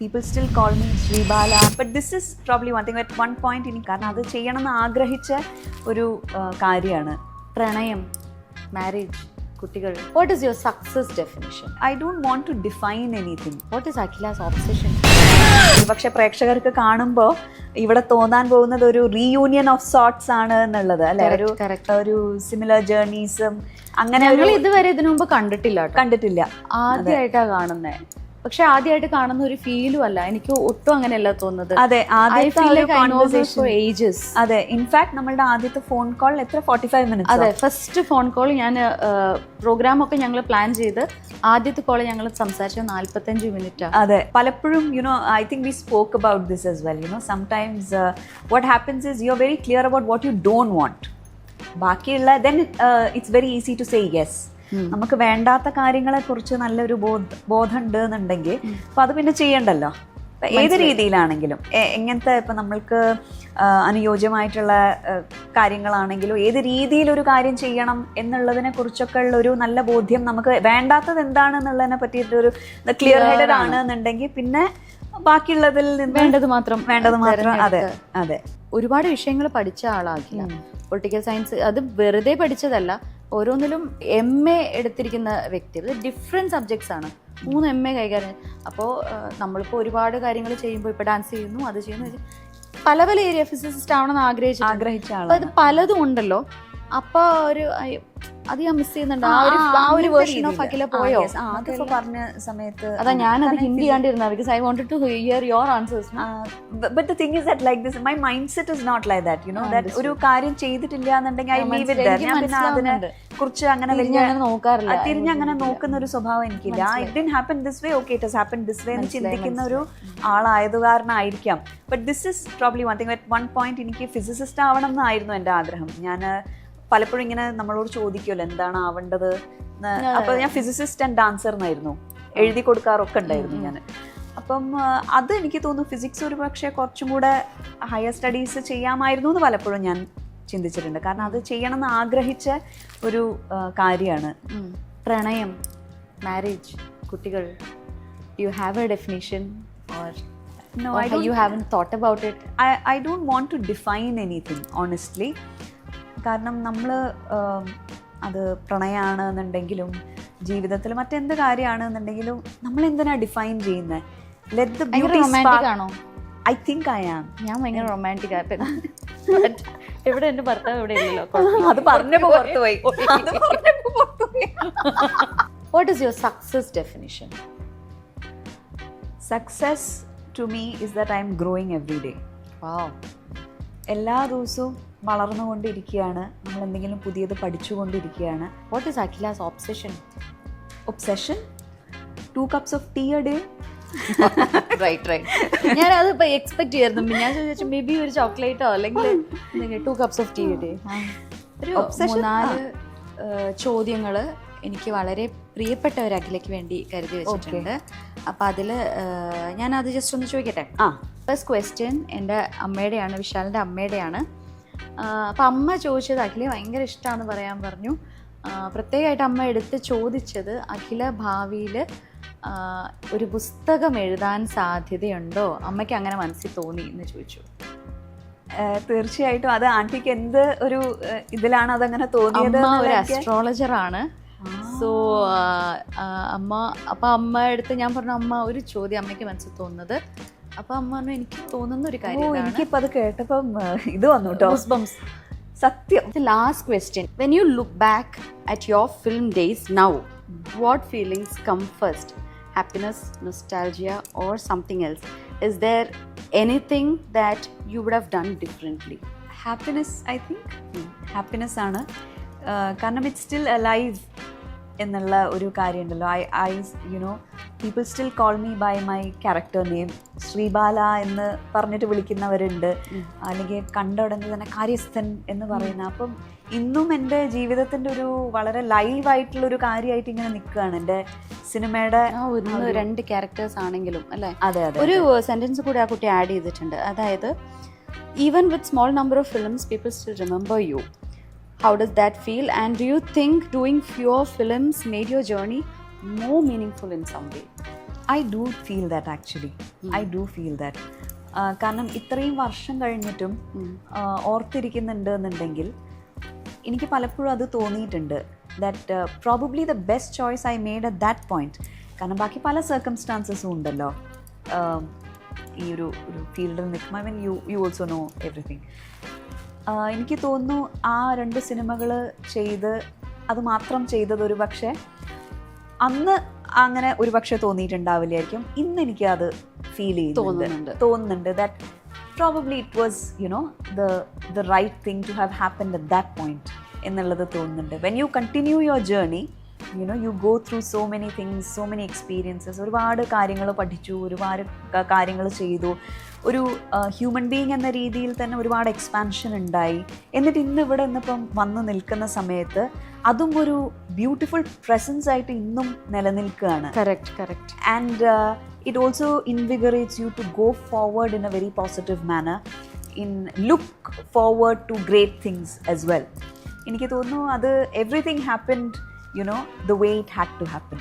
People still call me Sribala, but this is probably one thing at one point എനിക്ക് കാരണം അത് ചെയ്യണമെന്ന് ആഗ്രഹിച്ച ഒരു കാര്യമാണ്. പ്രണയം, മാരേജ്, കുട്ടികൾ. What is your success definition? I don't want to define anything. What is Akhila's obsession? പക്ഷെ പ്രേക്ഷകർക്ക് കാണുമ്പോൾ ഇവിടെ തോന്നാൻ പോകുന്നത് ഒരു റീയൂണിയൻ ഓഫ് സോർട്സ് ആണ് എന്നുള്ളത് അല്ലെ, ഒരു സിമിലർ ജേർണീസും അങ്ങനെ ഇതുവരെ ഇതിനു മുമ്പ് കണ്ടിട്ടില്ല. ആദ്യമായിട്ടാ കാണുന്നേ. പക്ഷെ ആദ്യമായിട്ട് കാണുന്ന ഒരു ഫീലും അല്ല, എനിക്ക് ഒട്ടും അങ്ങനെയല്ല തോന്നുന്നത്. അതെ, അതെ. ഇൻഫാക്ട് നമ്മളുടെ ആദ്യത്തെ ഫോൺ കോൾ എത്ര 45 minutes. അതെ, ഫസ്റ്റ് ഫോൺ കോൾ ഞാൻ പ്രോഗ്രാം ഒക്കെ ഞങ്ങൾ പ്ലാൻ ചെയ്ത് ആദ്യത്തെ കോൾ ഞങ്ങൾ സംസാരിച്ചത് 45 minutes. അതെ, പലപ്പോഴും I think we spoke about this as well. Sometimes what happens is you are very clear about what you don't want. ബാക്കിയുള്ള then it's very easy to say yes. നമുക്ക് വേണ്ടാത്ത കാര്യങ്ങളെ കുറിച്ച് നല്ലൊരു ബോധം ഉണ്ട് എന്നുണ്ടെങ്കിൽ അപ്പൊ അത് പിന്നെ ചെയ്യണ്ടല്ലോ. ഏത് രീതിയിലാണെങ്കിലും, എങ്ങനത്തെ ഇപ്പൊ നമ്മൾക്ക് അനുയോജ്യമായിട്ടുള്ള കാര്യങ്ങളാണെങ്കിലും ഏത് രീതിയിലൊരു കാര്യം ചെയ്യണം എന്നുള്ളതിനെ കുറിച്ചൊക്കെ ഉള്ള ഒരു നല്ല ബോധ്യം, നമുക്ക് വേണ്ടാത്തത് എന്താണെന്നുള്ളതിനെ പറ്റിയിട്ടൊരു ക്ലിയർ ഹെഡഡ് ആണ് എന്നുണ്ടെങ്കിൽ പിന്നെ ബാക്കിയുള്ളതിൽ നിന്ന് വേണ്ടത് മാത്രം. അതെ അതെ. ഒരുപാട് വിഷയങ്ങൾ പഠിച്ച ആളാക്കില്ല. പൊളിറ്റിക്കൽ സയൻസ് അത് വെറുതെ പഠിച്ചതല്ല, ഓരോന്നിലും MA എടുത്തിരിക്കുന്ന വ്യക്തി. അത് ഡിഫറെൻറ്റ് സബ്ജക്ട്സ് ആണ്. 3 MA കൈകാര്യം. അപ്പോൾ നമ്മളിപ്പോൾ ഒരുപാട് കാര്യങ്ങൾ ചെയ്യുമ്പോൾ ഇപ്പോൾ ഡാൻസ് ചെയ്യുന്നു, അത് ചെയ്യുന്നു, പല ഏരിയ ഫിസിസിസ്റ്റ് ആവണമെന്ന് ആഗ്രഹിച്ച ആൾ. അത് പലതും ഉണ്ടല്ലോ. അപ്പൊ ഒരു അത് ഞാൻ മിസ് ചെയ്യുന്നുണ്ട്. ആ ഒരു വേർഷൻ ഓഫ് അഖില പോയോ പറഞ്ഞ സമയത്ത് അതാ ഞാനത് ഹിന്ദി കണ്ടിരുന്നത്. Because I wanted to hear your answers. But the thing is that like this my mind set is not like that. That ഒരു കാര്യം ചെയ്തിട്ടില്ല എന്നുണ്ടെങ്കിൽ ഐ ലീവ് ഇറ്റ് ദേർ. ഞാൻ പിന്നെ അതിനെ കുറിച്ച് അങ്ങനെ നോക്കാറില്ല, തിരിഞ്ഞങ്ങനെ നോക്കുന്ന ഒരു സ്വഭാവം എനിക്കില്ല. It didn't happen this way, okay it has happen this way എന്ന് ചിന്തിക്കുന്ന ഒരു ആളായത് കാരണമായിരിക്കാം. But this is probably one thing. At one point എനിക്ക് ഫിസിസിസ്റ്റ് ആവണം എന്നായിരുന്നു എൻ്റെ ആഗ്രഹം. ഞാൻ പലപ്പോഴും ഇങ്ങനെ നമ്മളോട് ചോദിക്കുമല്ലോ എന്താണ് ആവേണ്ടത്. അപ്പൊ ഞാൻ ഫിസിസിസ്റ്റ് ആൻഡ് ഡാൻസർ എന്നായിരുന്നു എഴുതി കൊടുക്കാറൊക്കെ ഉണ്ടായിരുന്നു ഞാൻ. അപ്പം അത് എനിക്ക് തോന്നുന്നു ഫിസിക്സ് ഒരു പക്ഷേ കുറച്ചും കൂടെ ഹയർ സ്റ്റഡീസ് ചെയ്യാമായിരുന്നു എന്ന് പലപ്പോഴും ഞാൻ ചിന്തിച്ചിട്ടുണ്ട്. കാരണം അത് ചെയ്യണമെന്ന് ആഗ്രഹിച്ച ഒരു കാര്യമാണ്. പ്രണയം, മാരേജ്, കുട്ടികൾ. You have A definition or no, you haven't thought about it? I don't want to define anything honestly. കാരണം നമ്മൾ അത് പ്രണയമാണ് എന്നുണ്ടെങ്കിലും ജീവിതത്തിൽ മറ്റെന്ത് കാര്യമാണെന്നുണ്ടെങ്കിലും നമ്മൾ എന്തിനാ ഡിഫൈൻ ചെയ്യുന്നത്? ലെറ്റ് ദ ബ്യൂട്ടി റൊമാൻറ്റിക് ആണോ? I think I am. ഞാൻ ഭയങ്കര റൊമാൻറ്റിക് ആയിരുന്നു. എവിടെ എൻ്റെ ഭർത്താവ് എവിടെ ഇല്ലല്ലോ. അത് പറഞ്ഞപ്പോൾ പുറത്തുപോയി. What is your success definition? Success to me is that I am growing every day. Wow. എല്ലാ ദിവസവും വളർന്നുകൊണ്ടിരിക്കുകയാണ്, നമ്മൾ എന്തെങ്കിലും പുതിയത് പഠിച്ചുകൊണ്ടിരിക്കുകയാണ്. What is Akhila's obsession? Obsession? 2 cups of tea a day. Right. ഞാൻ അത് ഇപ്പൊ എക്സ്പെക്ട് ചെയ്യായിരുന്നു. ഞാൻ ചോദിച്ചു മേ ബി ഒരു ചോക്ലേറ്റോ അല്ലെങ്കിൽ 2 cups of tea a day. ഒരു 3-4 ചോദ്യങ്ങൾ എനിക്ക് വളരെ പ്രിയപ്പെട്ട ഒരു അഖിലയ്ക്ക് വേണ്ടി കരുതി വെച്ചിട്ടുണ്ട്. അപ്പം അതിൽ ഞാനത് ജസ്റ്റ് ഒന്ന് ചോദിക്കട്ടെ. ഫസ്റ്റ് ക്വസ്റ്റ്യൻ എൻ്റെ അമ്മയുടെയാണ്, വിശാലിൻ്റെ അമ്മയുടെയാണ്. അപ്പം അമ്മ ചോദിച്ചത് അഖില ഭയങ്കര ഇഷ്ടമാണെന്ന് പറയാൻ പറഞ്ഞു. പ്രത്യേകമായിട്ട് അമ്മ എടുത്ത് ചോദിച്ചത് അഖില ഭാവിയിൽ ഒരു പുസ്തകം എഴുതാൻ സാധ്യതയുണ്ടോ, അമ്മയ്ക്ക് അങ്ങനെ മനസ്സിൽ തോന്നി എന്ന് ചോദിച്ചു. തീർച്ചയായിട്ടും അത് ആന്റിക്ക് എന്ത് ഒരു ഇതിലാണ് അതങ്ങനെ തോന്നിയത്? അമ്മ ഒരു അസ്ട്രോളജറാണ്. സോ അമ്മ എടുത്ത് ഞാൻ പറഞ്ഞു അമ്മ ഒരു ചോദ്യം അമ്മയ്ക്ക് മനസ്സിൽ തോന്നുന്നത്. അപ്പൊ അമ്മ പറഞ്ഞു എനിക്ക് തോന്നുന്ന ഒരു കാര്യം. എനിക്കിപ്പോ അത് കേട്ടപ്പം ഇത് വന്നു കേട്ടോ, സത്യം. Last question, when you look back at your film days now, what feelings come first? Happiness, nostalgia or something else? Is there anything that you would have done differently? Happiness, I think. Happiness ആണ്. കാരണം it's still alive എന്നുള്ള ഒരു കാര്യമുണ്ടല്ലോ. People still call me by my character name. Sreebala എന്ന് പറഞ്ഞിട്ട് വിളിക്കുന്നവരുണ്ട്, അല്ലെങ്കിൽ കണ്ട ഉടനെ തന്നെ കാര്യസ്ഥൻ എന്ന് പറയുന്ന. അപ്പം ഇന്നും എൻ്റെ ജീവിതത്തിൻ്റെ ഒരു വളരെ ലൈവായിട്ടുള്ളൊരു കാര്യമായിട്ട് ഇങ്ങനെ നിൽക്കുകയാണ്. എൻ്റെ സിനിമയുടെ 2 ക്യാരക്ടേഴ്സ് ആണെങ്കിലും അല്ലേ? അതെ. ഒരു സെൻറ്റൻസ് കൂടി ആ കുട്ടി ആഡ് ചെയ്തിട്ടുണ്ട്. അതായത് even with small number of films people still remember you. How does that feel? And do you think doing fewer films made your journey more meaningful in some way? I do feel that actually. I do feel that. കാരണം ഇത്രയും വർഷം കഴിഞ്ഞിട്ടും ഓർത്തിരിക്കുന്നുണ്ട് എന്നുണ്ടെങ്കിൽ എനിക്ക് പലപ്പോഴും അത് തോന്നിയിട്ടുണ്ട്. That probably the best choice I made at that point. കാരണം ബാക്കി പല സർക്കംസ്റ്റാൻസസും ഉണ്ടല്ലോ ഈ ഒരു ഫീൽഡിൽ നിൽക്കുമ്പോൾ. I mean you also know everything. എനിക്ക് തോന്നുന്നു ആ 2 സിനിമകൾ ചെയ്ത് അത് മാത്രം ചെയ്തത് ഒരു പക്ഷേ അന്ന് അങ്ങനെ ഒരു പക്ഷേ തോന്നിയിട്ടുണ്ടാവില്ലായിരിക്കും. ഇന്ന് എനിക്ക് അത് ഫീൽ തോന്നുന്നുണ്ട് that probably it was the right thing to have happened at that point എന്നുള്ളത് തോന്നുന്നുണ്ട്. When you continue your journey you go through so many things, so many experiences. ഒരുപാട് കാര്യങ്ങൾ പഠിച്ചു, ഒരുപാട് കാര്യങ്ങൾ ചെയ്തു. ഒരു ഹ്യൂമൻ ബീയിങ് എന്ന രീതിയിൽ തന്നെ ഒരുപാട് എക്സ്പാൻഷൻ ഉണ്ടായി. എന്നിട്ട് ഇന്ന് ഇവിടെ നിന്നിപ്പം വന്ന് നിൽക്കുന്ന സമയത്ത് അതും ഒരു ബ്യൂട്ടിഫുൾ പ്രസൻസ് ആയിട്ട് ഇന്നും നിലനിൽക്കുകയാണ്. Correct. And it also invigorates you to go forward in a very positive manner, in look forward to great things as well. എനിക്ക് തോന്നുന്നു അത് everything happened the way it had to happen.